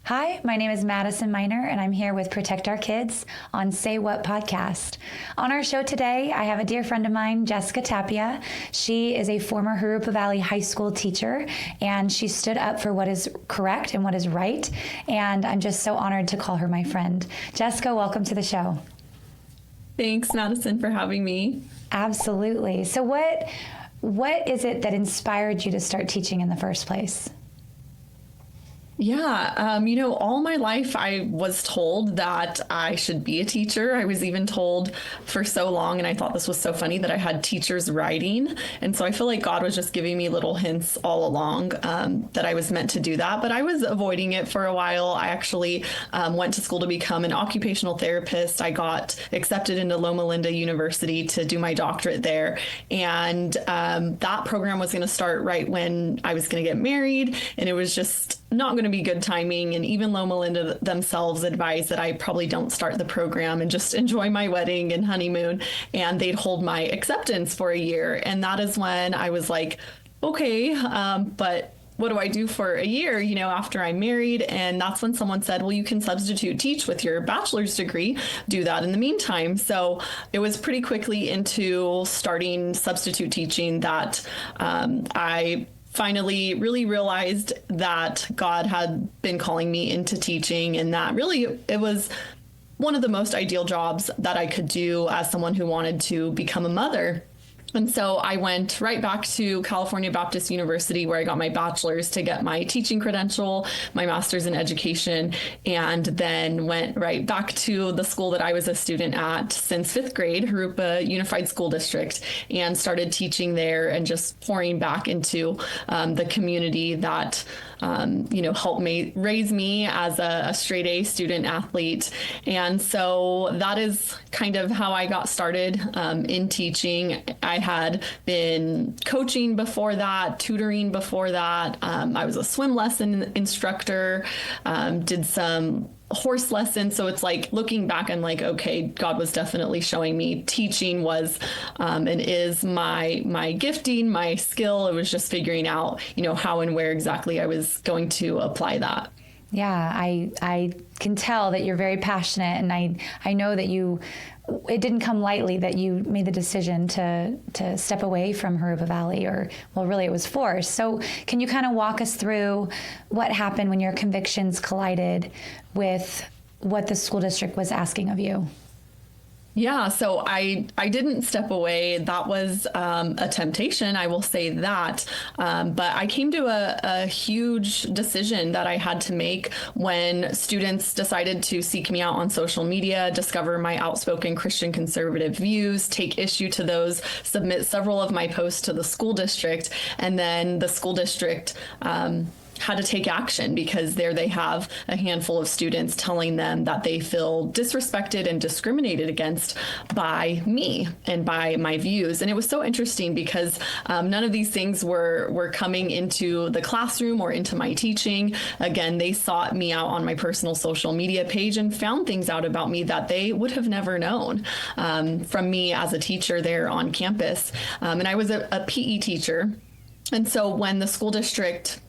Hi, my name is Madison Miner, and I'm here with Protect Our Kids on Say What podcast. On our show today, I have a dear friend of mine, Jessica Tapia. She is a former Jurupa Valley High School teacher, and she stood up for what is correct and what is right, and I'm just so honored to call her my friend. Jessica, welcome to the show. Thanks, Madison, for having me. Absolutely. So what is it that inspired you to start teaching in the first place? Yeah, all my life I was told that I should be a teacher. I was even told for so long, and I thought this was so funny, that I had teacher's writing. And so I feel like God was just giving me little hints all along that I was meant to do that. But I was avoiding it for a while. I actually went to school to become an occupational therapist. I got accepted into Loma Linda University to do my doctorate there. And that program was going to start right when I was going to get married. And it was just not going to be good timing. And even Loma Linda themselves advised that I probably don't start the program and just enjoy my wedding and honeymoon. And they'd hold my acceptance for a year. And that is when I was like, okay, but what do I do for a year, after I'm married? And that's when someone said, well, you can substitute teach with your bachelor's degree. Do that in the meantime. So it was pretty quickly into starting substitute teaching that I finally really realized that God had been calling me into teaching, and that really it was one of the most ideal jobs that I could do as someone who wanted to become a mother. And so I went right back to California Baptist University, where I got my bachelor's to get my teaching credential, my master's in education, and then went right back to the school that I was a student at since fifth grade, Jurupa Unified School District, and started teaching there and just pouring back into the community that helped me raise me as a straight A student athlete. And so that is kind of how I got started in teaching. I had been coaching before that, tutoring before that. I was a swim lesson instructor, did some horse lessons. So it's like looking back and like, okay, God was definitely showing me teaching was and is my gifting, my skill. It was just figuring out, how and where exactly I was going to apply that. Yeah, I can tell that you're very passionate, and I know that it didn't come lightly that you made the decision to step away from Jurupa Valley, really it was forced. So can you kind of walk us through what happened when your convictions collided with what the school district was asking of you? Yeah, so I didn't step away. That was a temptation, I will say that. But I came to a huge decision that I had to make when students decided to seek me out on social media, discover my outspoken Christian conservative views, take issue to those, submit several of my posts to the school district, and then the school district had to take action because there they have a handful of students telling them that they feel disrespected and discriminated against by me and by my views. And it was so interesting because none of these things were coming into the classroom or into my teaching. Again, they sought me out on my personal social media page and found things out about me that they would have never known from me as a teacher there on campus. And I was a PE teacher. And so when the school district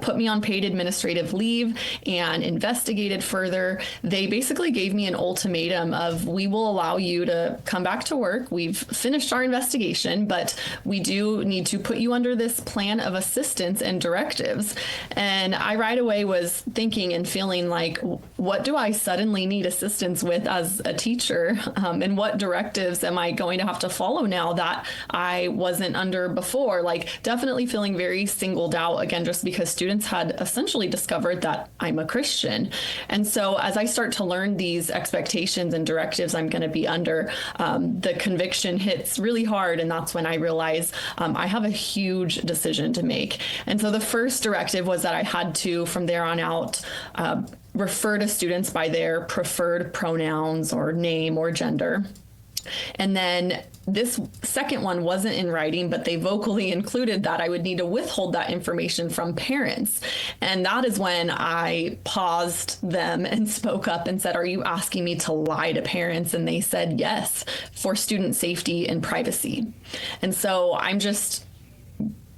put me on paid administrative leave and investigated further, they basically gave me an ultimatum of, we will allow you to come back to work. We've finished our investigation, but we do need to put you under this plan of assistance and directives. And I right away was thinking and feeling like, what do I suddenly need assistance with as a teacher? And what directives am I going to have to follow now that I wasn't under before? Like, definitely feeling very singled out, again, just because students had essentially discovered that I'm a Christian. And so as I start to learn these expectations and directives I'm going to be under, the conviction hits really hard. And that's when I realize I have a huge decision to make. And so the first directive was that I had to, from there on out, refer to students by their preferred pronouns or name or gender. And then this second one wasn't in writing, but they vocally included that I would need to withhold that information from parents. And that is when I paused them and spoke up and said, are you asking me to lie to parents? And they said, yes, for student safety and privacy. And so I'm just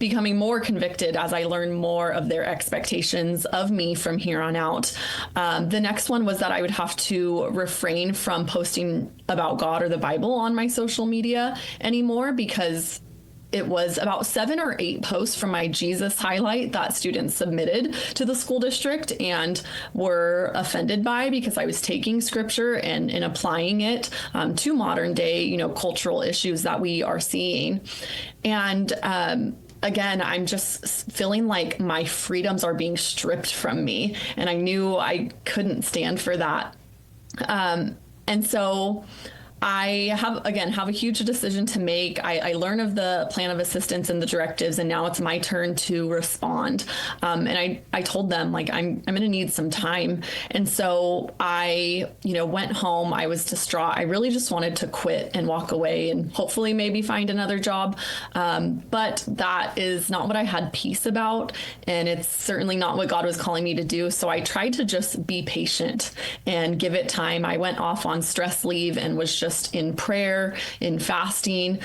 becoming more convicted as I learned more of their expectations of me from here on out. The next one was that I would have to refrain from posting about God or the Bible on my social media anymore, because it was about 7 or 8 posts from my Jesus highlight that students submitted to the school district and were offended by, because I was taking scripture and applying it to modern day, cultural issues that we are seeing. And again, I'm just feeling like my freedoms are being stripped from me, and I knew I couldn't stand for that. And so I have a huge decision to make. I learn of the plan of assistance and the directives, and now it's my turn to respond. And I told them, like, I'm going to need some time. And so I, went home. I was distraught. I really just wanted to quit and walk away and hopefully maybe find another job. But that is not what I had peace about. And it's certainly not what God was calling me to do. So I tried to just be patient and give it time. I went off on stress leave and was just in prayer, in fasting,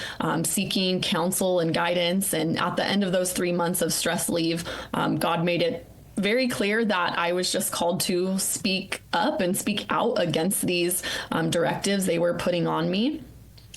seeking counsel and guidance. And at the end of those 3 months of stress leave, God made it very clear that I was just called to speak up and speak out against these directives they were putting on me,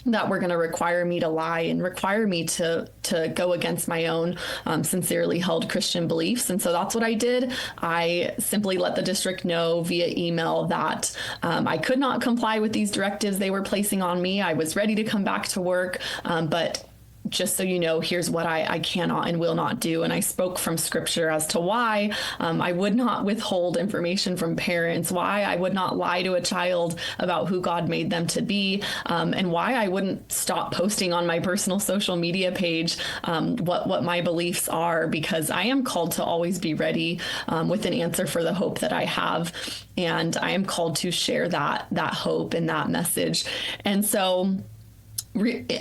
that were going to require me to lie and require me to go against my own sincerely held Christian beliefs. And so that's what I did. I simply let the district know via email that I could not comply with these directives they were placing on me. I was ready to come back to work, but just so you know, here's what I cannot and will not do. And I spoke from scripture as to why I would not withhold information from parents, why I would not lie to a child about who God made them to be, and why I wouldn't stop posting on my personal social media page what my beliefs are, because I am called to always be ready with an answer for the hope that I have. And I am called to share that hope and that message. And so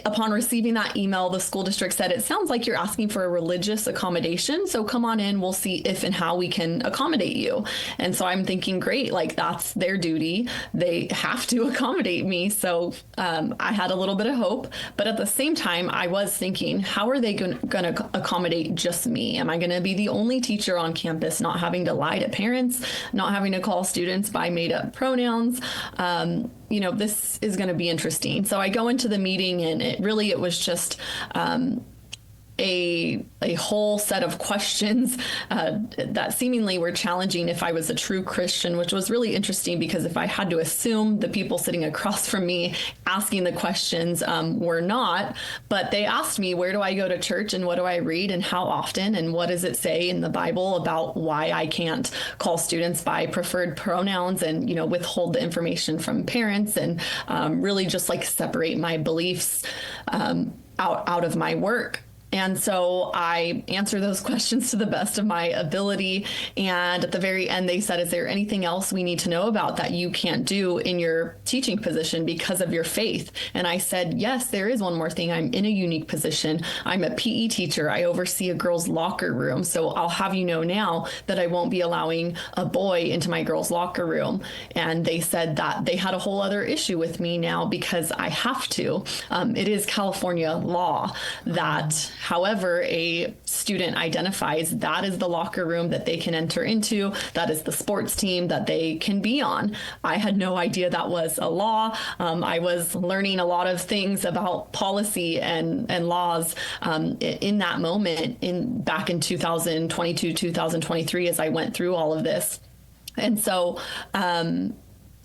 upon receiving that email, the school district said, "It sounds like you're asking for a religious accommodation. So come on in, we'll see if and how we can accommodate you." And so I'm thinking, great, like that's their duty. They have to accommodate me. So I had a little bit of hope. But at the same time, I was thinking, how are they going to accommodate just me? Am I going to be the only teacher on campus not having to lie to parents, not having to call students by made up pronouns? This is going to be interesting. So I go into the meeting, and it was just a whole set of questions that seemingly were challenging if I was a true Christian, which was really interesting, because if I had to assume the people sitting across from me asking the questions were not, but they asked me, where do I go to church and what do I read and how often and what does it say in the Bible about why I can't call students by preferred pronouns and, withhold the information from parents and really just like separate my beliefs out of my work. And so I answer those questions to the best of my ability. And at the very end, they said, "Is there anything else we need to know about that you can't do in your teaching position because of your faith?" And I said, "Yes, there is one more thing. I'm in a unique position. I'm a PE teacher. I oversee a girls' locker room. So I'll have you know now that I won't be allowing a boy into my girls' locker room." And they said that they had a whole other issue with me now because I have to. It is California law that however a student identifies, that is the locker room that they can enter into, that is the sports team that they can be on. I had no idea that was a law. I was learning a lot of things about policy and laws in that moment back in 2022, 2023, as I went through all of this. And so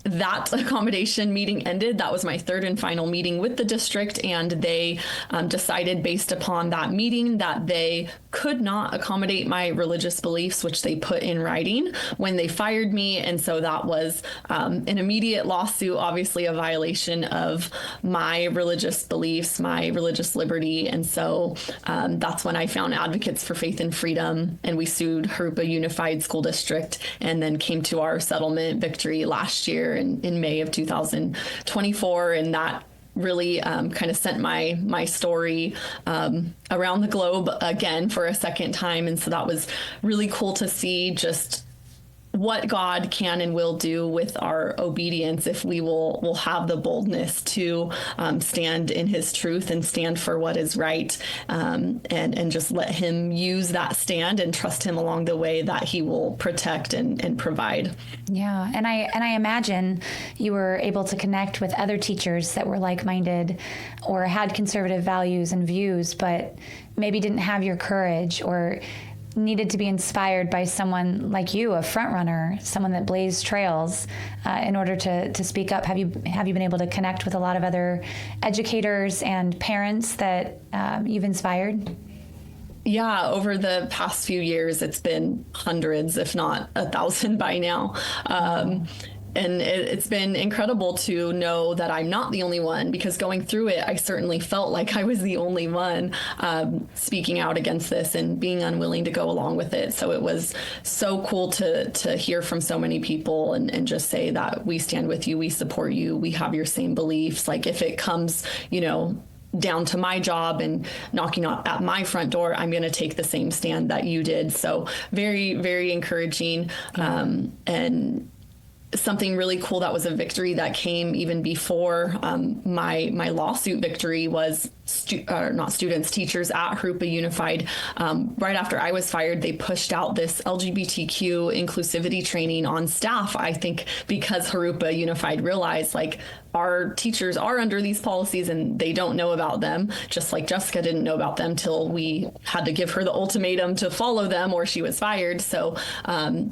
that accommodation meeting ended. That was my third and final meeting with the district, and they decided based upon that meeting that they could not accommodate my religious beliefs, which they put in writing when they fired me. And so that was an immediate lawsuit, obviously a violation of my religious beliefs, my religious liberty. And so that's when I found Advocates for Faith and Freedom, and we sued Jurupa Unified School District, and then came to our settlement victory last year in May of 2024. And that really kind of sent my story around the globe again for a second time. And so that was really cool to see just what God can and will do with our obedience if we will have the boldness to stand in his truth and stand for what is right, and just let him use that stand and trust him along the way that he will protect and provide. Yeah, and I imagine you were able to connect with other teachers that were like-minded or had conservative values and views, but maybe didn't have your courage or needed to be inspired by someone like you, a front runner, someone that blazed trails in order to speak up. Have you been able to connect with a lot of other educators and parents that you've inspired? Yeah, over the past few years, it's been hundreds, if not 1,000 by now. And it's been incredible to know that I'm not the only one, because going through it, I certainly felt like I was the only one speaking out against this and being unwilling to go along with it. So it was so cool to hear from so many people and just say that we stand with you, we support you, we have your same beliefs. Like if it comes, down to my job and knocking at my front door, I'm going to take the same stand that you did. So very, very encouraging. And something really cool that was a victory that came even before my lawsuit victory was teachers at Jurupa Unified. Right after I was fired, they pushed out this LGBTQ inclusivity training on staff. I think because Jurupa Unified realized like our teachers are under these policies and they don't know about them, just like Jessica didn't know about them till we had to give her the ultimatum to follow them or she was fired. So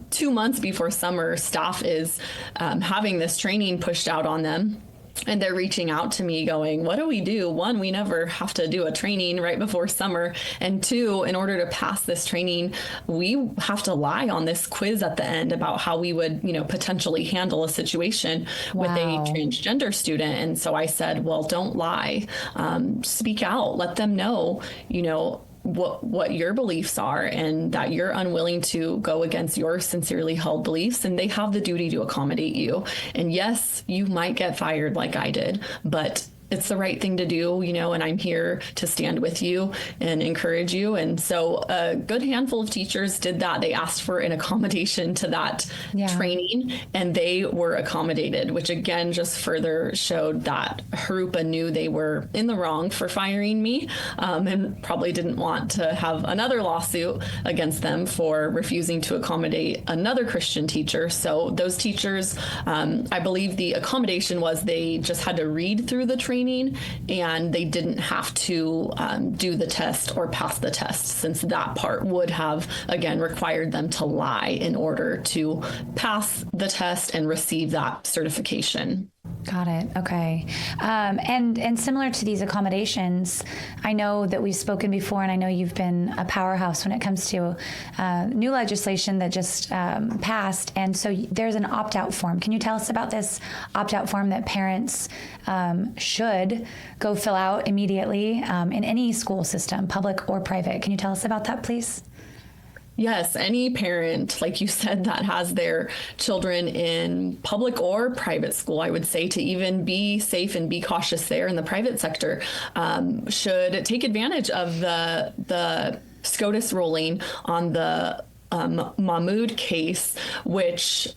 2 months before summer, staff is having this training pushed out on them. And they're reaching out to me going, what do we do? One, we never have to do a training right before summer. And two, in order to pass this training, we have to lie on this quiz at the end about how we would, potentially handle a situation with a transgender student. And so I said, well, don't lie. Speak out. Let them know, what your beliefs are and that you're unwilling to go against your sincerely held beliefs, and they have the duty to accommodate you. And yes, you might get fired like I did, but it's the right thing to do, and I'm here to stand with you and encourage you. And so a good handful of teachers did that. They asked for an accommodation to that training, and they were accommodated, which again, just further showed that Jurupa knew they were in the wrong for firing me, and probably didn't want to have another lawsuit against them for refusing to accommodate another Christian teacher. So those teachers, I believe the accommodation was they just had to read through the training and they didn't have to do the test or pass the test, since that part would have, again, required them to lie in order to pass the test and receive that certification. Got it. Okay. And similar to these accommodations, I know that we've spoken before, and I know you've been a powerhouse when it comes to new legislation that just passed. And so there's an opt-out form. Can you tell us about this opt-out form that parents should go fill out immediately in any school system, public or private? Can you tell us about that, please? Yes, any parent, like you said, that has their children in public or private school, I would say, to even be safe and be cautious there in the private sector, should take advantage of the SCOTUS ruling on the Mahmoud case, which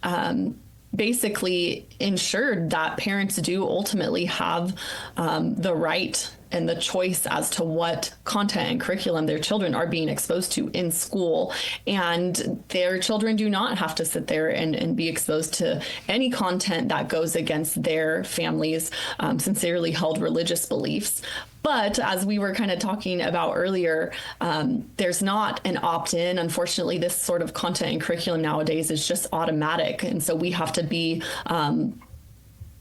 basically ensured that parents do ultimately have the right and the choice as to what content and curriculum their children are being exposed to in school. And their children do not have to sit there and be exposed to any content that goes against their family's sincerely held religious beliefs. But as we were kind of talking about earlier, there's not an opt-in. Unfortunately, this sort of content and curriculum nowadays is just automatic. And so we have to be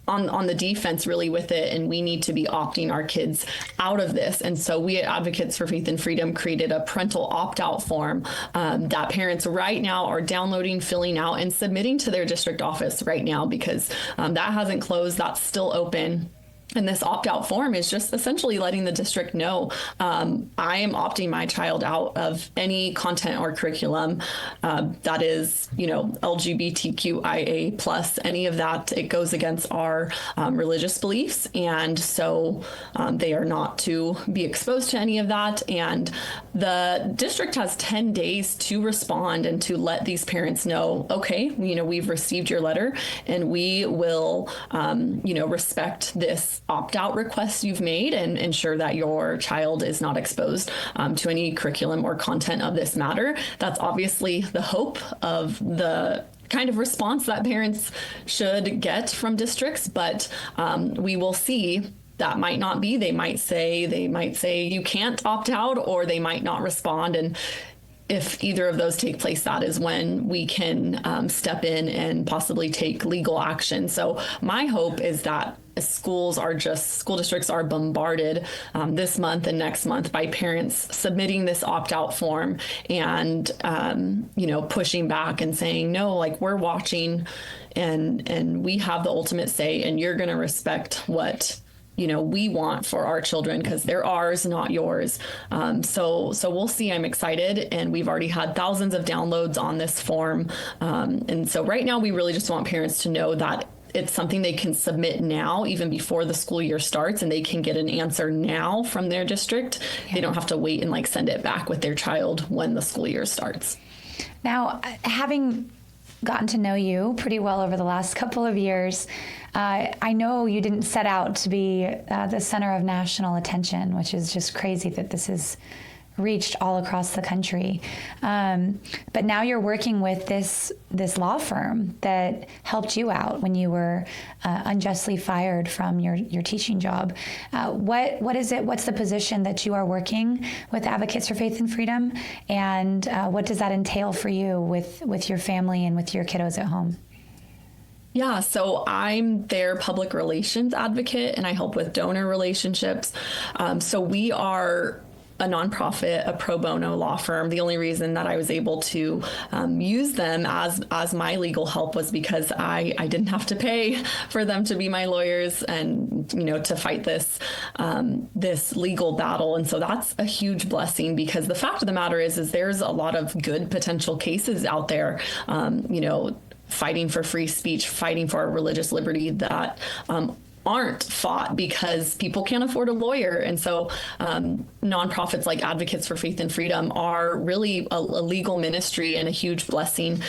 on the defense really with it, and we need to be opting our kids out of this. And so we at Advocates for Faith and Freedom created a parental opt-out form that parents right now are downloading, filling out, and submitting to their district office right now, because that hasn't closed. That's still open. And this opt-out form is just essentially letting the district know, I am opting my child out of any content or curriculum that is, LGBTQIA plus, any of that. It goes against our religious beliefs. And so they are not to be exposed to any of that. And the district has 10 days to respond and to let these parents know, okay, we've received your letter and we will, respect this opt-out request you've made and ensure that your child is not exposed to any curriculum or content of this matter. That's obviously the hope of the kind of response that parents should get from districts, but we will see. That might not be. They might say you can't opt out, or they might not respond. And if either of those take place, that is when we can step in and possibly take legal action. So my hope is that school districts are bombarded this month and next month by parents submitting this opt-out form and, pushing back and saying, no, like, we're watching and we have the ultimate say, and you're going to respect what we want for our children because they're ours, not yours. So we'll see. I'm excited. And we've already had thousands of downloads on this form. And so right now we really just want parents to know that it's something they can submit now, even before the school year starts, and they can get an answer now from their district. Yeah. They don't have to wait and send it back with their child when the school year starts. Now, having gotten to know you pretty well over the last couple of years, I know you didn't set out to be the center of national attention, which is just crazy that this is reached all across the country. But now you're working with this law firm that helped you out when you were unjustly fired from your teaching job. What is it? What's the position that you are working with Advocates for Faith and Freedom? And what does that entail for you with your family and with your kiddos at home? Yeah, so I'm their public relations advocate, and I help with donor relationships. So we are a nonprofit, a pro bono law firm. The only reason that I was able to use them as my legal help was because I didn't have to pay for them to be my lawyers and, to fight this legal battle. And so that's a huge blessing, because the fact of the matter is there's a lot of good potential cases out there, fighting for free speech, fighting for our religious liberty that aren't fought because people can't afford a lawyer. And so nonprofits like Advocates for Faith and Freedom are really a legal ministry and a huge blessing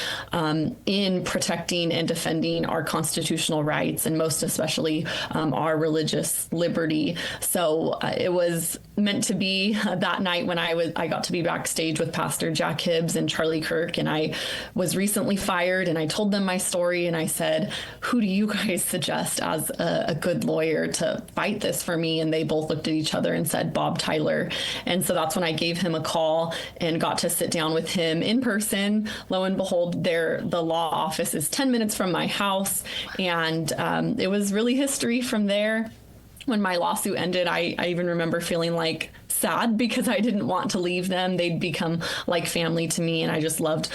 in protecting and defending our constitutional rights, and most especially our religious liberty. So it was meant to be that night when I got to be backstage with Pastor Jack Hibbs and Charlie Kirk, and I was recently fired, and I told them my story, and I said, who do you guys suggest as a good lawyer to fight this for me? And they both looked at each other and said, Bob Tyler. And so that's when I gave him a call and got to sit down with him in person. Lo and behold, the law office is 10 minutes from my house. And it was really history from there. When my lawsuit ended, I even remember feeling sad because I didn't want to leave them. They'd become like family to me, and I just loved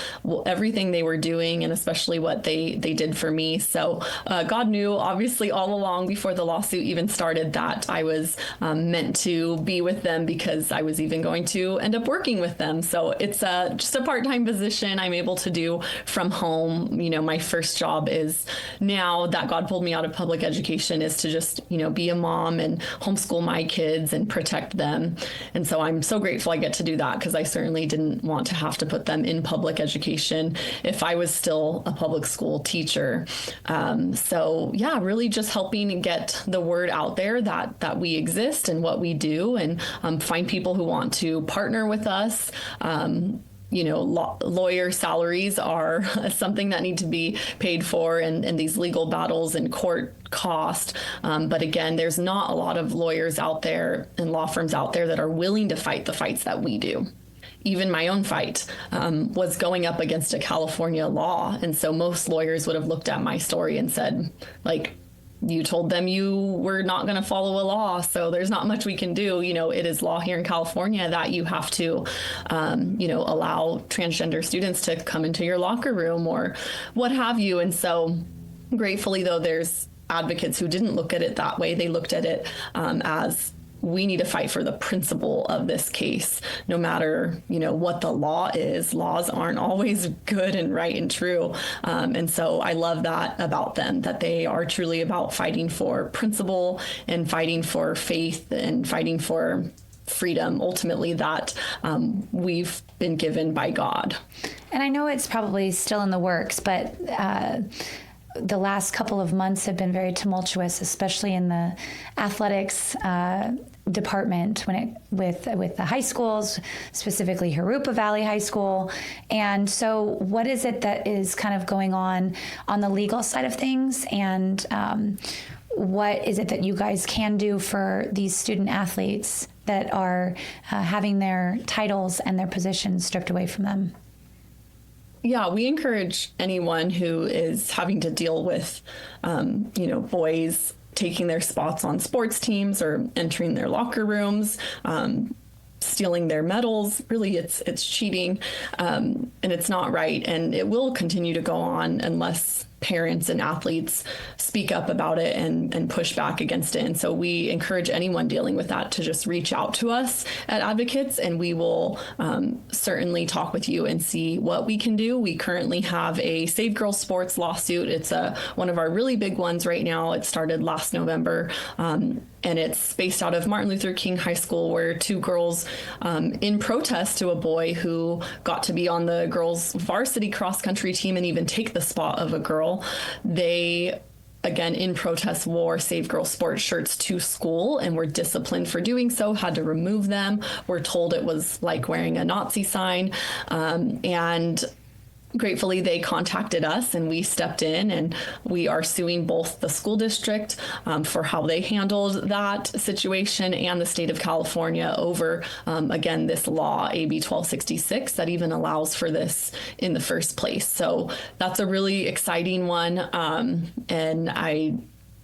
everything they were doing, and especially what they did for me. So God knew, obviously, all along before the lawsuit even started, that I was meant to be with them, because I was even going to end up working with them. So it's just a part-time position I'm able to do from home. My first job is, now that God pulled me out of public education, is to just, be a mom and homeschool my kids and protect them. And so I'm so grateful I get to do that, because I certainly didn't want to have to put them in public education if I was still a public school teacher. So yeah, really just helping get the word out there that we exist and what we do, and find people who want to partner with us. Lawyer salaries are something that need to be paid for, and these legal battles and court cost. But again, there's not a lot of lawyers out there and law firms out there that are willing to fight the fights that we do. Even my own fight was going up against a California law. And so most lawyers would have looked at my story and said, you told them you were not going to follow a law, so there's not much we can do. It is law here in California that you have to, allow transgender students to come into your locker room or what have you. And so gratefully, though, there's advocates who didn't look at it that way. They looked at it as, we need to fight for the principle of this case, no matter, what the law is. Laws aren't always good and right and true. And so I love that about them, that they are truly about fighting for principle and fighting for faith and fighting for freedom, ultimately, that we've been given by God. And I know it's probably still in the works, but the last couple of months have been very tumultuous, especially in the athletics department with the high schools, specifically Jurupa Valley High School. And so what is it that is kind of going on the legal side of things? And what is it that you guys can do for these student athletes that are having their titles and their positions stripped away from them? Yeah, we encourage anyone who is having to deal with, boys taking their spots on sports teams or entering their locker rooms, stealing their medals. Really, it's cheating, and it's not right. And it will continue to go on unless parents and athletes speak up about it and push back against it. And so we encourage anyone dealing with that to just reach out to us at Advocates, and we will certainly talk with you and see what we can do. We currently have a Save Girls Sports lawsuit. It's one of our really big ones right now. It started last November. And it's based out of Martin Luther King High School, where two girls, in protest to a boy who got to be on the girls' varsity cross country team and even take the spot of a girl, they, again, in protest, wore Save Girls Sports shirts to school and were disciplined for doing so, had to remove them. We're told it was like wearing a Nazi sign. And gratefully, they contacted us and we stepped in, and we are suing both the school district for how they handled that situation and the state of California over, again, this law, AB 1266, that even allows for this in the first place. So that's a really exciting one. And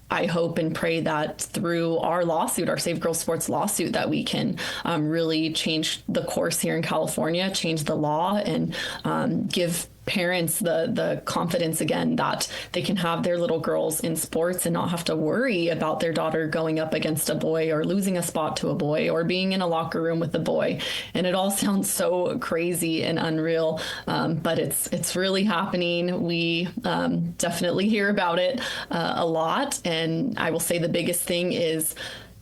I hope and pray that through our lawsuit, our Save Girls Sports lawsuit, that we can really change the course here in California, change the law, and give parents the confidence again that they can have their little girls in sports and not have to worry about their daughter going up against a boy or losing a spot to a boy or being in a locker room with a boy. And it all sounds so crazy and unreal, but it's really happening. We definitely hear about it a lot. And I will say the biggest thing is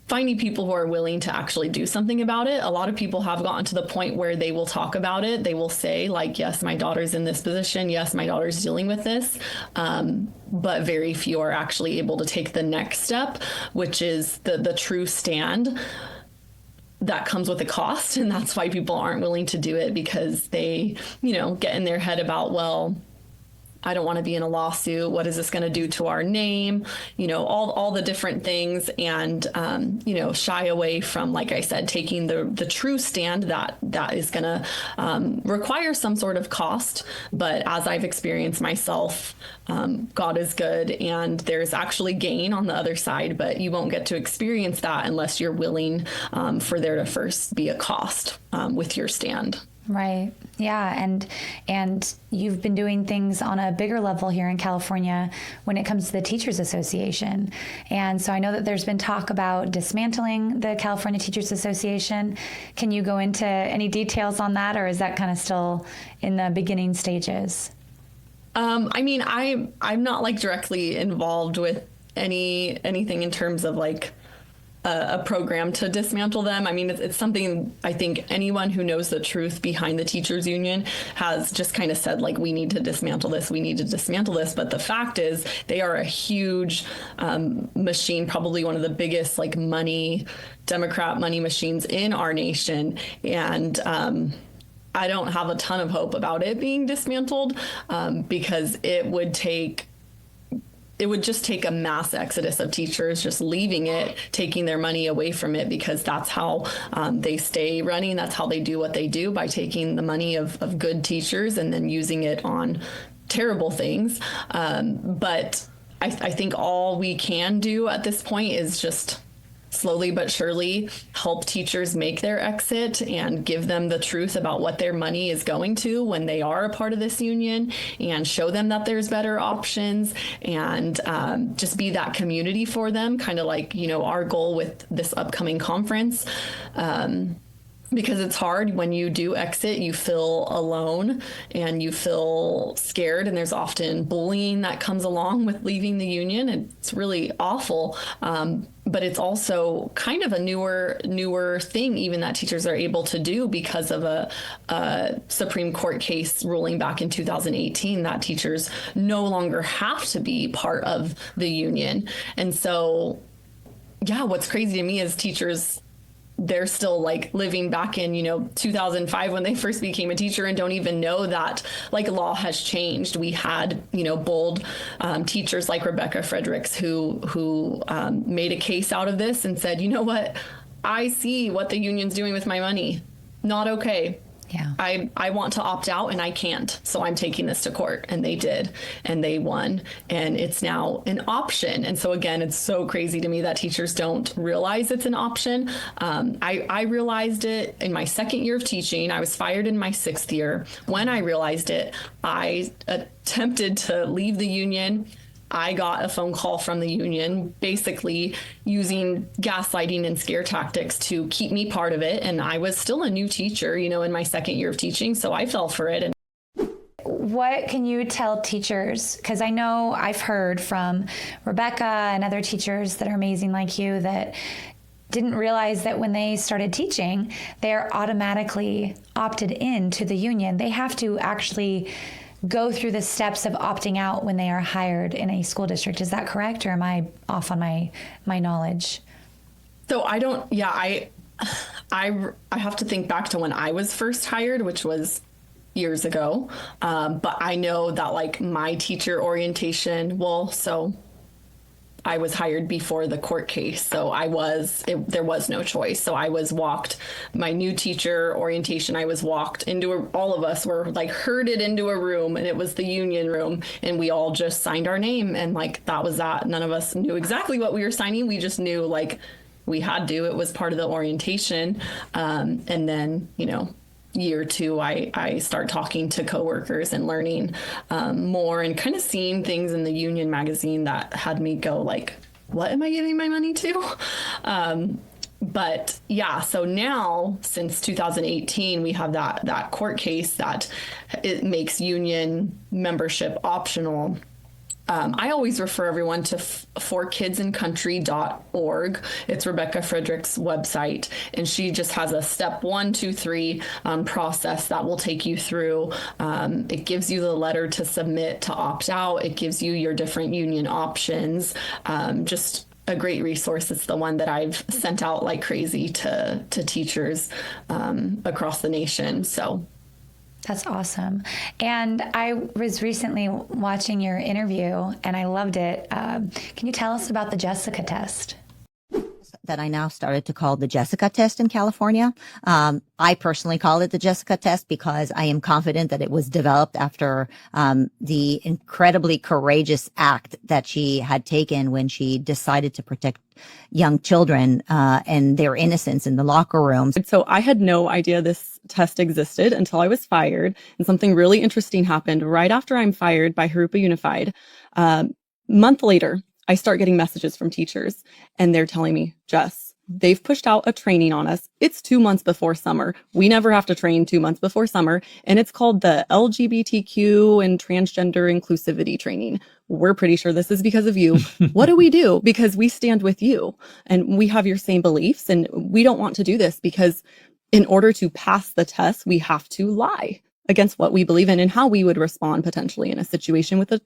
finding people who are willing to actually do something about it. A lot of people have gotten to the point where they will talk about it. They will say, like, yes, my daughter's in this position. Yes, my daughter's dealing with this. But very few are actually able to take the next step, which is the true stand. That comes with a cost. And that's why people aren't willing to do it, because they, get in their head about, well, I don't want to be in a lawsuit. What is this going to do to our name? All the different things, and, shy away from, like I said, taking the true stand that is going to require some sort of cost. But as I've experienced myself, God is good, and there's actually gain on the other side, but you won't get to experience that unless you're willing for there to first be a cost with your stand. Right. Yeah. And you've been doing things on a bigger level here in California when it comes to the Teachers Association. And so I know that there's been talk about dismantling the California Teachers Association. Can you go into any details on that, or is that kind of still in the beginning stages? I'm not directly involved with anything in terms of a program to dismantle them. It's something I think anyone who knows the truth behind the teachers union has just kind of said, we need to dismantle this. We need to dismantle this. But the fact is, they are a huge machine, probably one of the biggest Democrat money machines in our nation. And I don't have a ton of hope about it being dismantled because it would just take a mass exodus of teachers just leaving it, taking their money away from it, because that's how they stay running. That's how they do what they do, by taking the money of good teachers and then using it on terrible things. But I think all we can do at this point is just slowly but surely help teachers make their exit and give them the truth about what their money is going to when they are a part of this union, and show them that there's better options, and just be that community for them, kind of like, our goal with this upcoming conference. Because it's hard when you do exit, you feel alone and you feel scared, and there's often bullying that comes along with leaving the union. It's really awful. But it's also kind of a newer thing, even that teachers are able to do because of a Supreme Court case ruling back in 2018 that teachers no longer have to be part of the union. And so, yeah, what's crazy to me is teachers, they're still like living back in, 2005 when they first became a teacher, and don't even know that like law has changed. We had, bold teachers like Rebecca Fredericks who made a case out of this and said, you know what, I see what the union's doing with my money. Not okay. Yeah. I want to opt out and I can't. So I'm taking this to court. And they did. And they won. And it's now an option. And so, again, it's so crazy to me that teachers don't realize it's an option. I realized it in my second year of teaching. I was fired in my sixth year. When I realized it, I attempted to leave the union. I got a phone call from the union basically using gaslighting and scare tactics to keep me part of it. And I was still a new teacher, in my second year of teaching. So I fell for it. And what can you tell teachers? Because I know I've heard from Rebecca and other teachers that are amazing like you that didn't realize that when they started teaching, they're automatically opted in to the union. They have to actually go through the steps of opting out when they are hired in a school district. Is that correct? Or am I off on my knowledge? So I have to think back to when I was first hired, which was years ago. But I know that like my teacher orientation, I was hired before the court case, so there was no choice. So I was walked, my new teacher orientation, I was walked into all of us were like herded into a room, and it was the union room, and we all just signed our name, and like that was that. None of us knew exactly what we were signing. We just knew like we had to. It was part of the orientation. And then, year two, I start talking to coworkers and learning more, and kind of seeing things in the union magazine that had me go like, what am I giving my money to? But yeah, so now since 2018, we have that court case that it makes union membership optional. I always refer everyone to forkidsinCountry.org. It's Rebecca Fredericks' website, and she just has a step 1, 2, 3 process that will take you through. It gives you the letter to submit to opt out. It gives you your different union options. Just a great resource. It's the one that I've sent out like crazy to teachers across the nation. So. That's awesome. And I was recently watching your interview and I loved it. Can you tell us about the Jessica test? That I now started to call the Jessica test in California. I personally call it the Jessica test because I am confident that it was developed after the incredibly courageous act that she had taken when she decided to protect young children and their innocence in the locker rooms. So I had no idea this test existed until I was fired. And something really interesting happened right after I'm fired by Jurupa Unified. Month later, I start getting messages from teachers and they're telling me, Jess, they've pushed out a training on us. It's 2 months before summer. We never have to train 2 months before summer. And it's called the LGBTQ and transgender inclusivity training. We're pretty sure this is because of you. What do we do? Because we stand with you and we have your same beliefs, and we don't want to do this because in order to pass the test, we have to lie against what we believe in and how we would respond potentially in a situation with a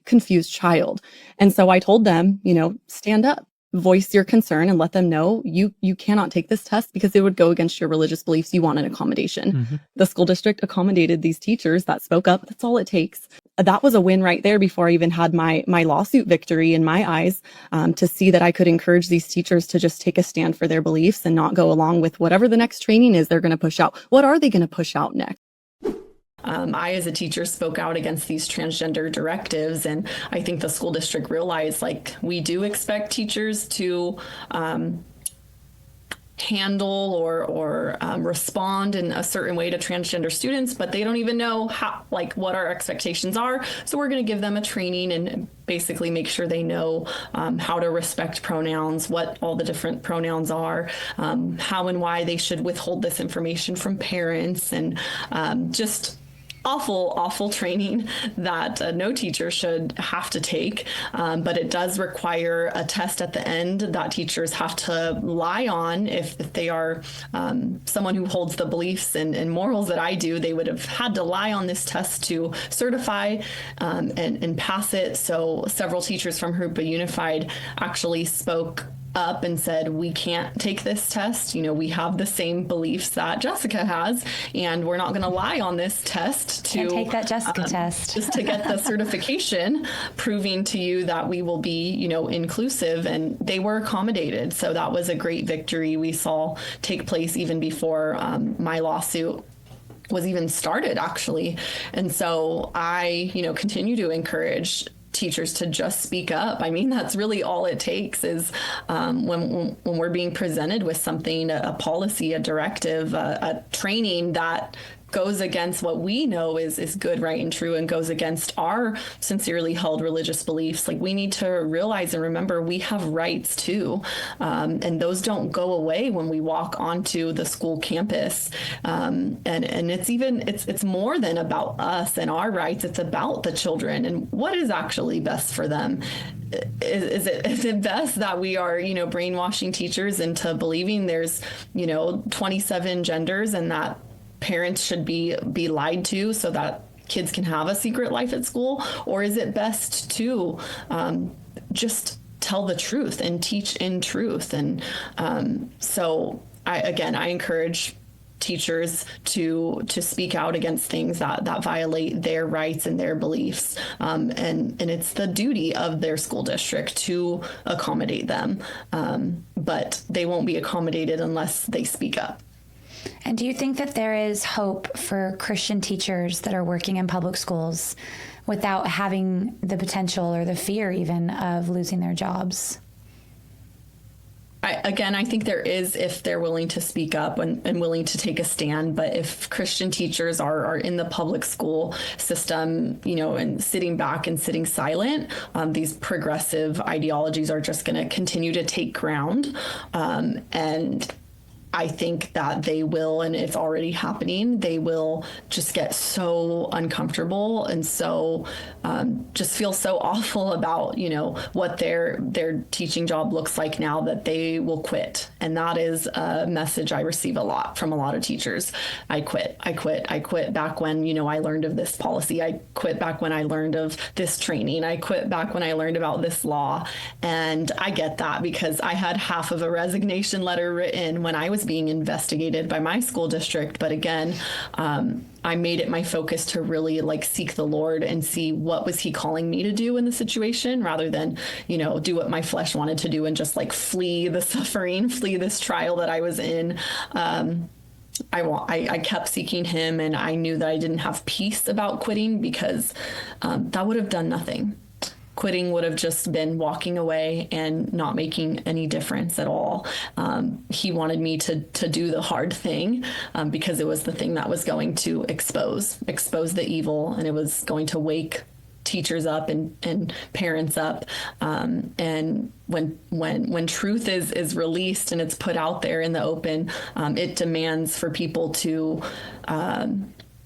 confused child. And so I told them, stand up, voice your concern, and let them know you cannot take this test because it would go against your religious beliefs. You want an accommodation. Mm-hmm. The school district accommodated these teachers that spoke up. That's all it takes. That was a win right there before I even had my lawsuit victory in my eyes, to see that I could encourage these teachers to just take a stand for their beliefs and not go along with whatever the next training is they're going to push out. What are they going to push out next? I, as a teacher, spoke out against these transgender directives, and I think the school district realized, we do expect teachers to handle or respond in a certain way to transgender students, but they don't even know how, like, what our expectations are. So we're going to give them a training and basically make sure they know how to respect pronouns, what all the different pronouns are, how and why they should withhold this information from parents, and just awful training that no teacher should have to take. But it does require a test at the end that teachers have to lie on. If they are someone who holds the beliefs and morals that I do, they would have had to lie on this test to certify and pass it. So several teachers from Jurupa Unified actually spoke up and said, we can't take this test. We have the same beliefs that Jessica has, and we're not going to lie on this test to Can't take that Jessica test. just to get the certification proving to you that we will be, inclusive. And they were accommodated. So that was a great victory we saw take place even before my lawsuit was even started, actually. And so I, continue to encourage teachers to just speak up. I mean, that's really all it takes is when we're being presented with something, a policy, a directive, a training that goes against what we know is good, right, and true, and goes against our sincerely held religious beliefs. Like, we need to realize and remember we have rights too, and those don't go away when we walk onto the school campus. And it's more than about us and our rights. It's about the children and what is actually best for them. Is it best that we are, brainwashing teachers into believing there's, 27 genders and that parents should be lied to so that kids can have a secret life at school? Or is it best to just tell the truth and teach in truth? And so I encourage teachers to speak out against things that violate their rights and their beliefs. And it's the duty of their school district to accommodate them. But they won't be accommodated unless they speak up. And do you think that there is hope for Christian teachers that are working in public schools without having the potential or the fear even of losing their jobs? I think there is if they're willing to speak up and willing to take a stand. But if Christian teachers are in the public school system, and sitting back and sitting silent, these progressive ideologies are just going to continue to take ground. And I think that they will, and it's already happening, they will just get so uncomfortable and so just feel so awful about, what their teaching job looks like now that they will quit. And that is a message I receive a lot from a lot of teachers. I quit back when, I learned of this policy. I quit back when I learned of this training. I quit back when I learned about this law. And I get that because I had half of a resignation letter written when I was being investigated by my school district. But again, I made it my focus to really seek the Lord and see what was he calling me to do in the situation rather than, do what my flesh wanted to do and just flee the suffering, flee this trial that I was in. I kept seeking him, and I knew that I didn't have peace about quitting because that would have done nothing. Quitting would have just been walking away and not making any difference at all. He wanted me to do the hard thing because it was the thing that was going to expose the evil, and it was going to wake teachers up and parents up. And when truth is released and it's put out there in the open, it demands for people to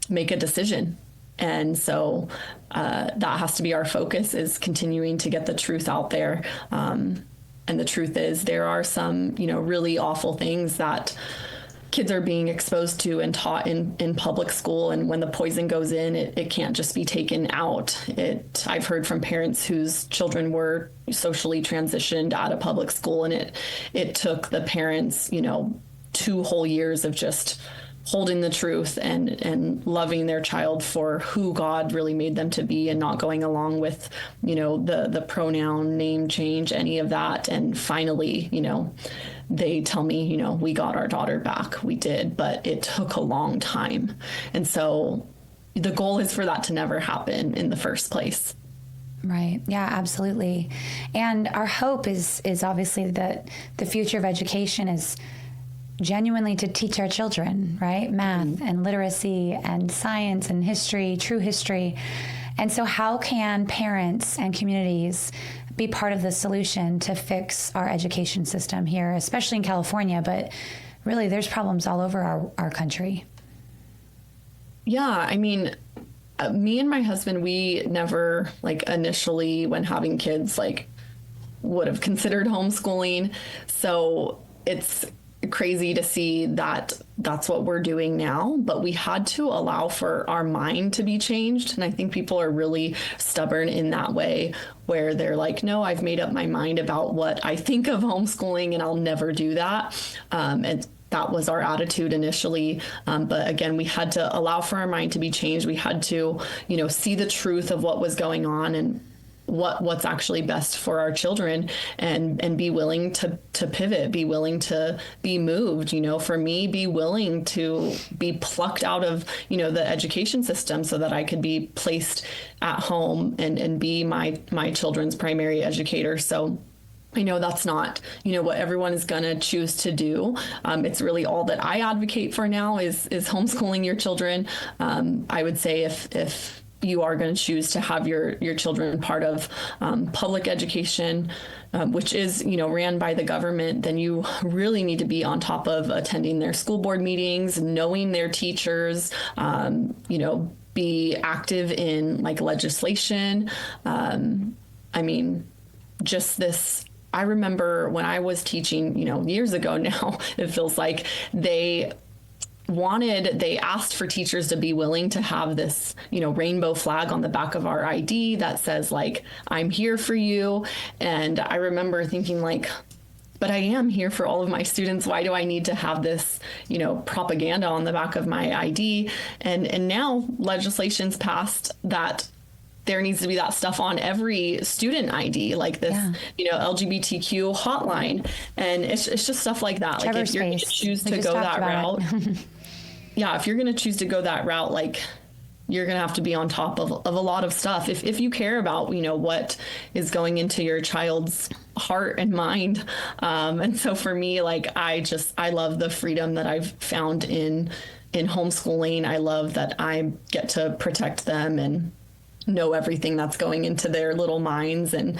make a decision. And so that has to be our focus, is continuing to get the truth out there. And the truth is there are some, really awful things that kids are being exposed to and taught in public school. And when the poison goes in, it can't just be taken out. I've heard from parents whose children were socially transitioned out of public school, and it took the parents, 2 whole years of just holding the truth and loving their child for who God really made them to be, and not going along with, the pronoun name change, any of that. And finally, they tell me, we got our daughter back. We did, but it took a long time. And so the goal is for that to never happen in the first place. Right. Yeah, absolutely. And our hope is obviously that the future of education is genuinely to teach our children, right? Math and literacy and science and history, true history. And so how can parents and communities be part of the solution to fix our education system here, especially in California, but really there's problems all over our country? Yeah, I mean, me and my husband, we never, like, initially when having kids, like, would have considered homeschooling. So it's crazy to see that that's what we're doing now, but we had to allow for our mind to be changed. And I think people are really stubborn in that way, where they're like, no, I've made up my mind about what I think of homeschooling and I'll never do that. And that was our attitude initially. But again, we had to allow for our mind to be changed. We had to, see the truth of what was going on and what's actually best for our children, and be willing to pivot, be willing to be moved. For me, be willing to be plucked out of, the education system so that I could be placed at home and be my children's primary educator. So I know that's not, what everyone is going to choose to do. It's really all that I advocate for now is homeschooling your children. I would say if you are going to choose to have your children part of public education, which is, ran by the government, then you really need to be on top of attending their school board meetings, knowing their teachers, be active in like legislation. I mean, just this. I remember when I was teaching, years ago now, it feels like they asked for teachers to be willing to have this, rainbow flag on the back of our ID that says like, I'm here for you. And I remember thinking like, but I am here for all of my students. Why do I need to have this, propaganda on the back of my ID? And now legislation's passed that there needs to be that stuff on every student ID, like this, LGBTQ hotline. And it's just stuff like that. Like if you're going to choose to go that route, if you're going to choose to go that route, like you're going to have to be on top of a lot of stuff. If you care about, what is going into your child's heart and mind. And so for me, like, I love the freedom that I've found in homeschooling. I love that I get to protect them and know everything that's going into their little minds. And,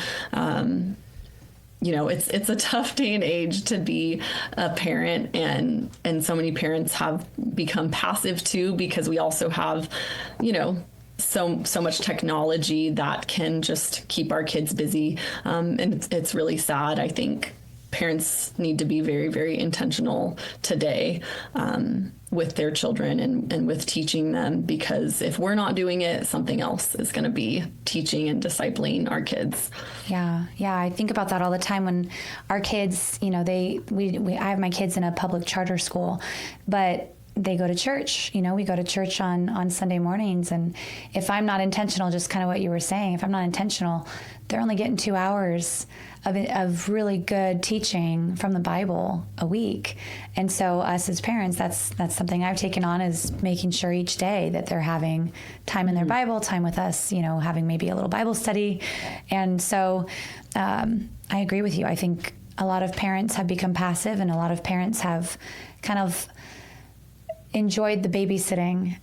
it's a tough day and age to be a parent, and so many parents have become passive too, because we also have, so much technology that can just keep our kids busy. And it's really sad. I think parents need to be very, very intentional today, with their children and with teaching them, because if we're not doing it, something else is going to be teaching and discipling our kids. Yeah. I think about that all the time when our kids, I have my kids in a public charter school, but they go to church. We go to church on Sunday mornings. And if I'm not intentional, just kind of what you were saying, if I'm not intentional, they're only getting 2 hours of really good teaching from the Bible a week. And so us as parents, that's something I've taken on, is making sure each day that they're having time in their Bible, time with us, having maybe a little Bible study. And so I agree with you. I think a lot of parents have become passive, and a lot of parents have kind of enjoyed the babysitting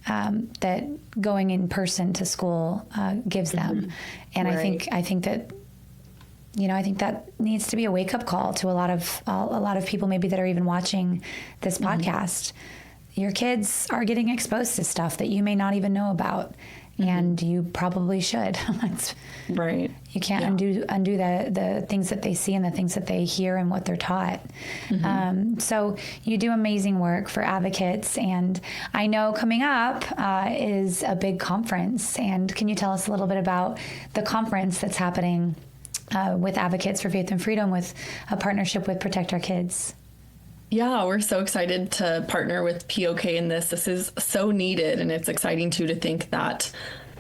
that going in person to school gives them. And right. I think that needs to be a wake-up call to a lot of people maybe that are even watching this podcast. Your kids are getting exposed to stuff that you may not even know about, and you probably should. Right. You can't undo the things that they see and the things that they hear and what they're taught. So you do amazing work for advocates, and I know coming up is a big conference. And can you tell us a little bit about the conference that's happening with Advocates for Faith and Freedom, with a partnership with Protect Our Kids? Yeah, we're so excited to partner with POK in this. This is so needed, and it's exciting too to think that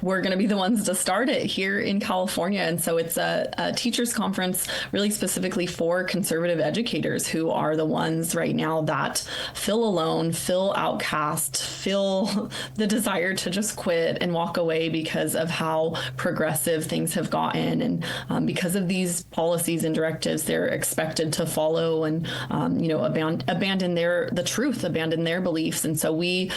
we're going to be the ones to start it here in California. And so it's a teachers conference really specifically for conservative educators who are the ones right now that feel alone, feel outcast, feel the desire to just quit and walk away because of how progressive things have gotten. And because of these policies and directives, they're expected to follow and, abandon the truth, abandon their beliefs. And so we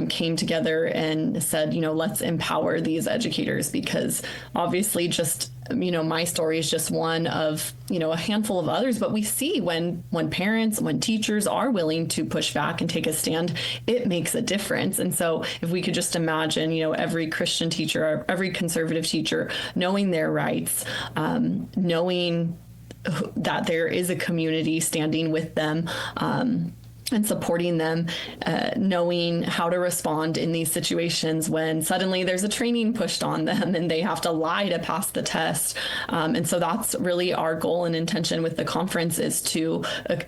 came together and said, let's empower these educators, because obviously just my story is just one of, a handful of others, but we see when parents, when teachers are willing to push back and take a stand, it makes a difference. And so if we could just imagine, every Christian teacher, every conservative teacher knowing their rights, knowing that there is a community standing with them, and supporting them, knowing how to respond in these situations when suddenly there's a training pushed on them and they have to lie to pass the test. And so that's really our goal and intention with the conference, is to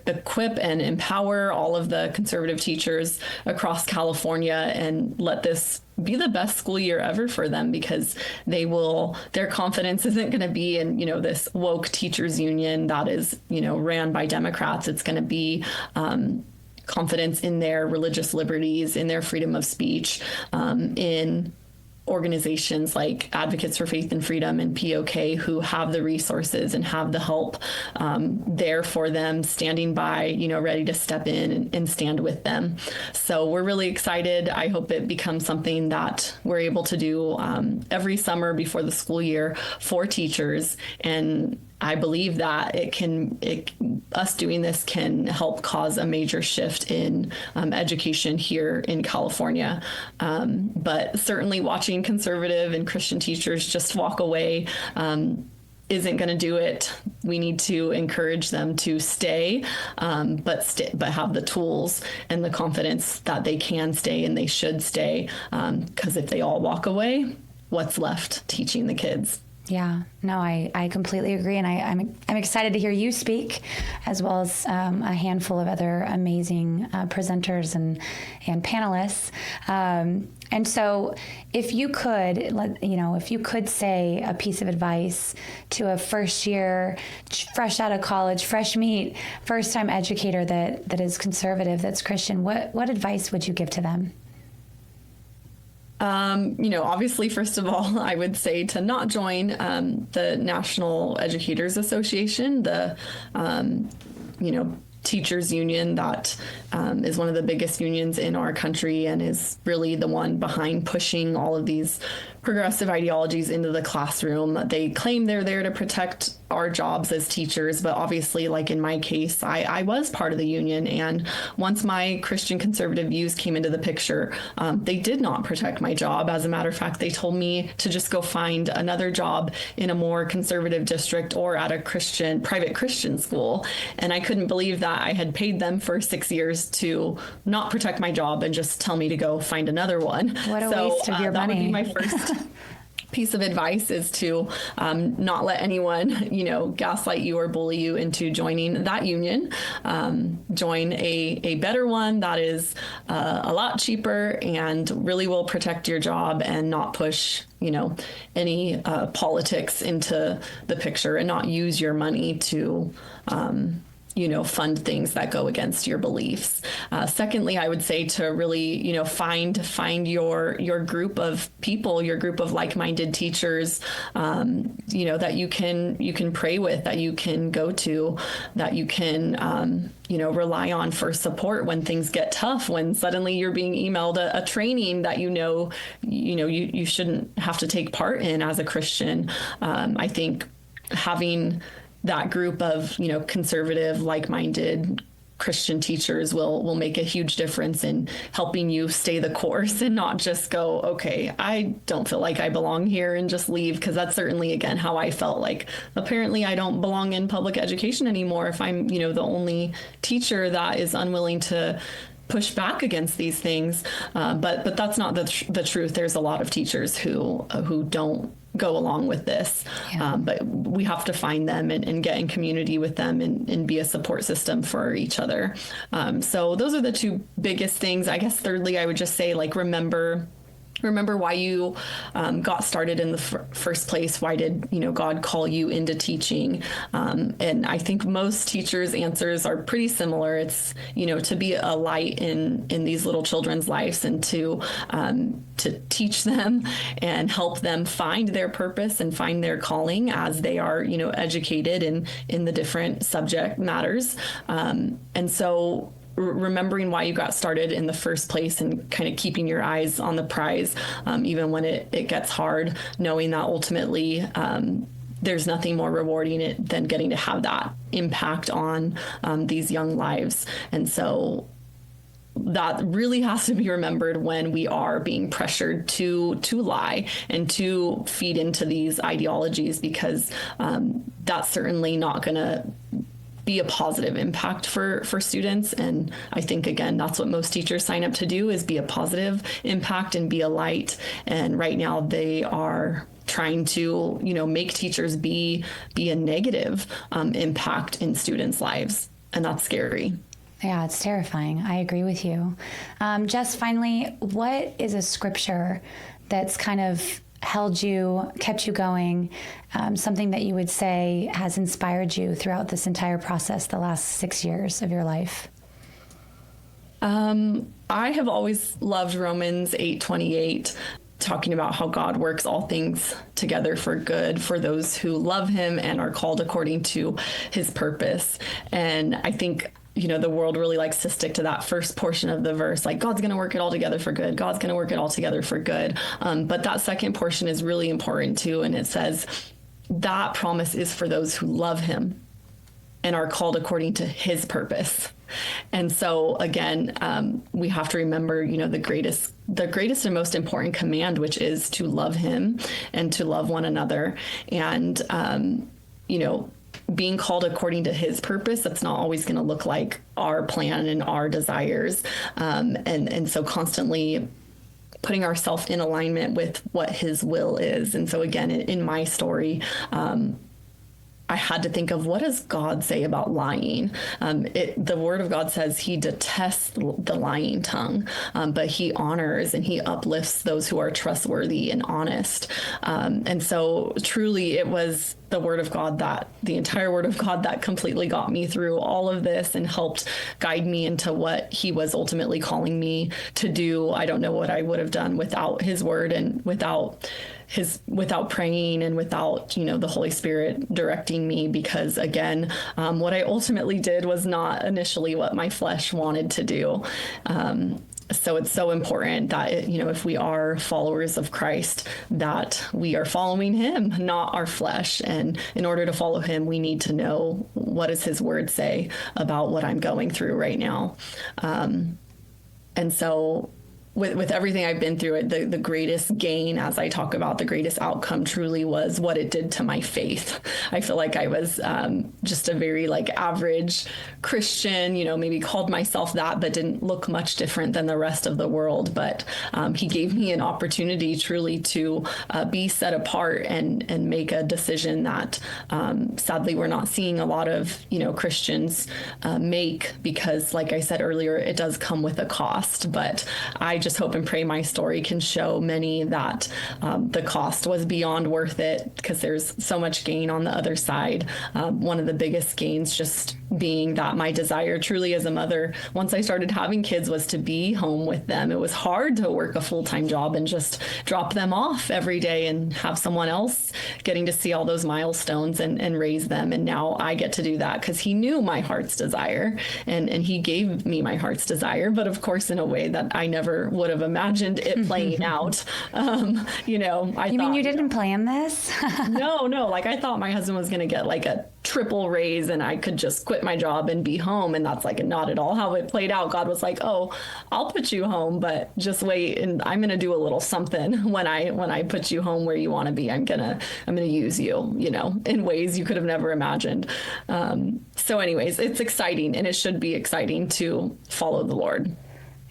equip and empower all of the conservative teachers across California and let this be the best school year ever for them, because their confidence isn't going to be in, this woke teachers union that is, ran by Democrats. It's going to be, confidence in their religious liberties, in their freedom of speech, in organizations like Advocates for Faith and Freedom and POK, who have the resources and have the help there for them, standing by, ready to step in and stand with them. So we're really excited. I hope it becomes something that we're able to do every summer before the school year for teachers. And I believe that us doing this can help cause a major shift in education here in California. But certainly watching conservative and Christian teachers just walk away isn't going to do it. We need to encourage them to stay, but have the tools and the confidence that they can stay and they should stay. Because if they all walk away, what's left teaching the kids? Yeah, no, I completely agree. And I'm excited to hear you speak, as well as a handful of other amazing presenters and panelists. And so if you could say a piece of advice to a first year, fresh out of college, fresh meat, first time educator that is conservative, that's Christian, what advice would you give to them? Obviously, first of all, I would say to not join the National Educators Association, the teachers union that is one of the biggest unions in our country and is really the one behind pushing all of these progressive ideologies into the classroom. They claim they're there to protect our jobs as teachers, but obviously, like in my case, I was part of the union. And once my Christian conservative views came into the picture, they did not protect my job. As a matter of fact, they told me to just go find another job in a more conservative district or at a private Christian school. And I couldn't believe that I had paid them for 6 years to not protect my job and just tell me to go find another one. What a waste of your money. That would be my first piece of advice, is to not let anyone, gaslight you or bully you into joining that union. Join a better one that is a lot cheaper and really will protect your job and not push, any politics into the picture, and not use your money to fund things that go against your beliefs. Secondly, I would say to really, find your group of people, your group of like-minded teachers, that you can pray with, that you can go to, that you can, rely on for support when things get tough, when suddenly you're being emailed a training that you shouldn't have to take part in as a Christian. I think having that group of, conservative, like-minded Christian teachers will make a huge difference in helping you stay the course and not just go, okay, I don't feel like I belong here, and just leave. Because that's certainly, again, how I felt. Like, apparently I don't belong in public education anymore if I'm, the only teacher that is unwilling to push back against these things. But that's not the truth. There's a lot of teachers who don't go along with this. Yeah. But we have to find them and get in community with them and be a support system for each other. So those are the two biggest things. I guess thirdly, I would just say, remember remember why you got started in the first place. Why did, God call you into teaching? And I think most teachers' answers are pretty similar. It's, to be a light in these little children's lives, and to teach them and help them find their purpose and find their calling as they are, educated in the different subject matters. And so remembering why you got started in the first place and kind of keeping your eyes on the prize, even when it gets hard, knowing that ultimately there's nothing more rewarding than getting to have that impact on these young lives. And so that really has to be remembered when we are being pressured to lie and to feed into these ideologies, because that's certainly not going to be a positive impact for students. And I think, again, that's what most teachers sign up to do, is be a positive impact and be a light. And right now they are trying to, make teachers be a negative impact in students' lives. And that's scary. Yeah, it's terrifying. I agree with you. Jess, finally, what is a scripture that's kind of held you, kept you going, something that you would say has inspired you throughout this entire process, the last 6 years of your life? I have always loved Romans 8:28, talking about how God works all things together for good for those who love him and are called according to his purpose. And I think, the world really likes to stick to that first portion of the verse, like God's going to work it all together for good. God's going to work it all together for good. But that second portion is really important too. And it says that promise is for those who love him and are called according to his purpose. And so again, we have to remember, the greatest and most important command, which is to love him and to love one another. And, being called according to his purpose, that's not always going to look like our plan and our desires. And so constantly putting ourselves in alignment with what his will is. And so again, in my story, I had to think of, what does God say about lying? The word of God says he detests the lying tongue, but he honors and he uplifts those who are trustworthy and honest. And so truly it was the word of God, the entire word of God, that completely got me through all of this and helped guide me into what he was ultimately calling me to do. I don't know what I would have done without his word and without praying and without, the Holy Spirit directing me, because again, what I ultimately did was not initially what my flesh wanted to do. So it's so important that, if we are followers of Christ, that we are following him, not our flesh. And in order to follow him, we need to know, what does his word say about what I'm going through right now? And so with everything I've been through, the greatest gain, as I talk about, the greatest outcome truly was what it did to my faith. I feel like I was just a very average Christian, maybe called myself that, but didn't look much different than the rest of the world. But he gave me an opportunity truly to be set apart and make a decision that sadly we're not seeing a lot of, Christians make, because like I said earlier, it does come with a cost. But I just hope and pray my story can show many that the cost was beyond worth it, because there's so much gain on the other side. One of the biggest gains just being that my desire truly as a mother, once I started having kids, was to be home with them. It was hard to work a full-time job and just drop them off every day and have someone else getting to see all those milestones and raise them. And now I get to do that because he knew my heart's desire and he gave me my heart's desire, but of course in a way that I never would have imagined it playing out. You mean you didn't plan this? No. I thought my husband was going to get a triple raise and I could just quit my job and be home. And that's not at all how it played out. God was like, oh, I'll put you home, but just wait. And I'm going to do a little something when I put you home where you want to be. I'm going to use you, in ways you could have never imagined. So anyways, it's exciting, and it should be exciting to follow the Lord.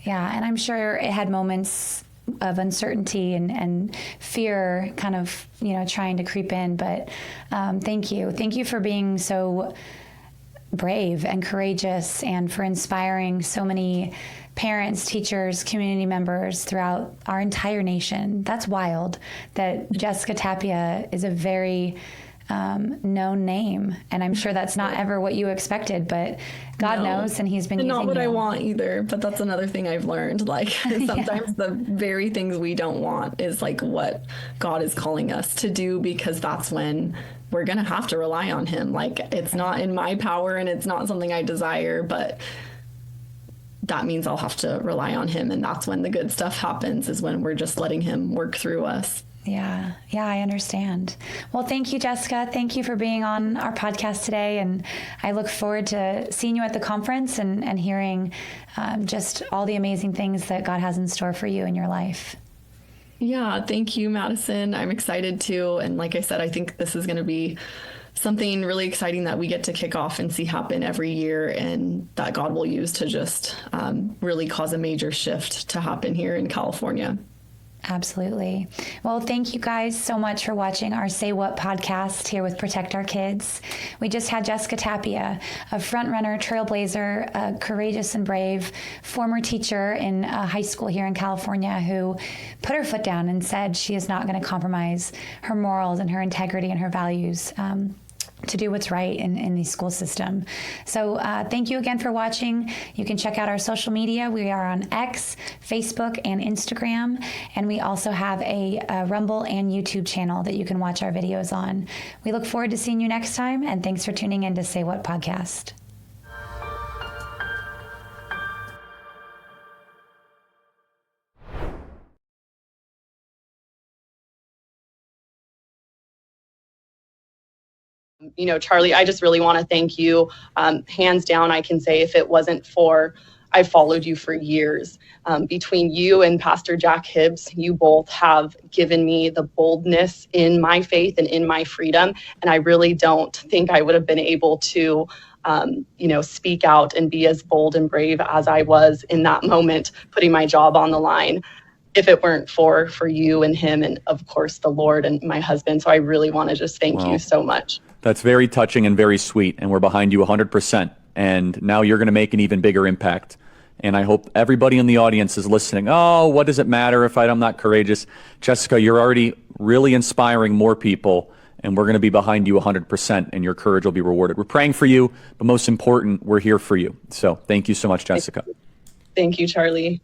Yeah. And I'm sure it had moments of uncertainty and fear kind of, trying to creep in. But thank you. Thank you for being so brave and courageous, and for inspiring so many parents, teachers, community members throughout our entire nation. That's wild that Jessica Tapia is a very known name, and I'm sure that's not ever what you expected, but God knows, and He's been using not what you. I want either, but that's another thing I've learned. Like sometimes the very things we don't want is like what God is calling us to do, because that's when we're gonna have to rely on Him. Like it's not in my power and it's not something I desire, but that means I'll have to rely on Him, and that's when the good stuff happens, is when we're just letting Him work through us. Yeah, I understand. Well, thank you, Jessica. Thank you for being on our podcast today. And I look forward to seeing you at the conference and hearing just all the amazing things that God has in store for you in your life. Yeah, thank you, Madison. I'm excited too. And like I said, I think this is going to be something really exciting that we get to kick off and see happen every year, and that God will use to just really cause a major shift to happen here in California. Absolutely. Well, thank you guys so much for watching our Say What podcast here with Protect Our Kids. We just had Jessica Tapia, a front runner, trailblazer, courageous and brave, former teacher in a high school here in California, who put her foot down and said she is not going to compromise her morals and her integrity and her values to do what's right in the school system. So thank you again for watching. You can check out our social media. We are on X, Facebook, and Instagram. And we also have a Rumble and YouTube channel that you can watch our videos on. We look forward to seeing you next time. And thanks for tuning in to Say What Podcast. You know, Charlie, I just really want to thank you. Hands down, I can say if it wasn't for, I followed you for years. Between you and Pastor Jack Hibbs, you both have given me the boldness in my faith and in my freedom. And I really don't think I would have been able to, speak out and be as bold and brave as I was in that moment, putting my job on the line, if it weren't for you and him and, of course, the Lord and my husband. So I really want to just thank you so much. That's very touching and very sweet, and we're behind you 100%. And now you're going to make an even bigger impact. And I hope everybody in the audience is listening. Oh, what does it matter if I'm not courageous? Jessica, you're already really inspiring more people, and we're going to be behind you 100%, and your courage will be rewarded. We're praying for you, but most important, we're here for you. So thank you so much, Jessica. Thank you, Charlie.